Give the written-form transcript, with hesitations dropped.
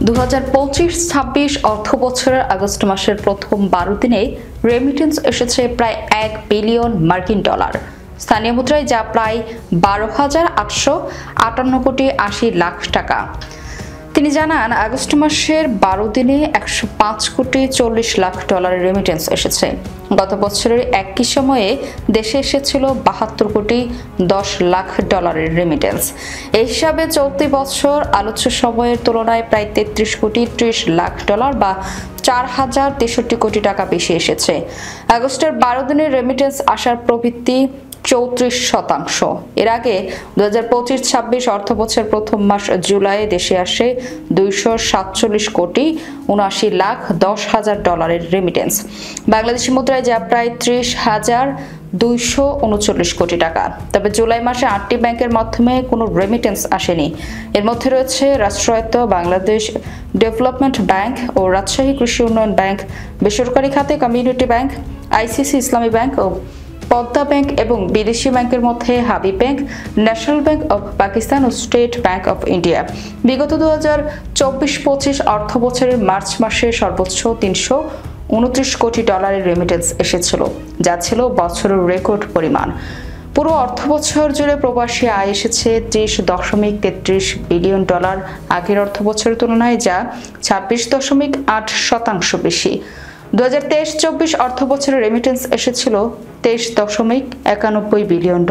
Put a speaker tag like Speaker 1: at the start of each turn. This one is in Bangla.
Speaker 1: 2025-26 অর্থবছরের আগস্ট মাসের প্রথম 12 দিনে রেমিটেন্স এসেছে প্রায় $1 বিলিয়ন। স্থানীয় মুদ্রায় যা প্রায় 12,858 কোটি 80 লাখ টাকা। তিনি জানান, আগস্ট মাসের 12 দিনে $105 কোটি 40 লাখ রেমিটেন্স এসেছে। গত বছরের একই সময়ে দেশে এসেছিল 72 কোটি 10 লাখ রেমিটেন্স। এই হিসাবে চলতি বছর আলোচ্য সময়ের তুলনায় প্রায় 33 কোটি 30 লাখ বা 4063 কোটি টাকা বেশি এসেছে। আগস্টের 12 দিনের রেমিটেন্স আসার প্রবৃদ্ধি 34%। এর আগে 2025-26 অর্থবছর প্রথম মাস জুলাইয়ে দেশে আসে 247 কোটি 79 লাখ 10 হাজার রেমিটেন্স। বাংলাদেশি মুদ্রায় যা প্রায় 30,239 কোটি টাকা। তবে জুলাই মাসে 8টি ব্যাংকের মাধ্যমে কোনো রেমিটেন্স আসেনি। এর মধ্যে রয়েছে রাষ্ট্রায়ত্ত বাংলাদেশ ডেভেলপমেন্ট ব্যাংক ও রাজশাহী কৃষি উন্নয়ন ব্যাংক, বেসরকারি খাতে community bank, ICC Islami bank ও পদ্মা ব্যাংক এবং বিদেশি ব্যাংকের মধ্যে Habib bank, national bank of Pakistan ও স্টেট ব্যাংক অব ইন্ডিয়া। বিগত 2024-25 অর্থবছরের মার্চ মাসে সর্বোচ্চ $329 কোটি রেমিটেন্স এসেছিল, যা ছিল বছরের রেকর্ড পরিমাণ। পুরো অর্থবছর জুড়ে প্রবাসী আয় এসেছে $30.33 বিলিয়ন। আগের অর্থবছরের তুলনায় যা 26.8% বেশি। 2023-24 অর্থবছরের রেমিটেন্স এসেছিল $23.91 বিলিয়ন।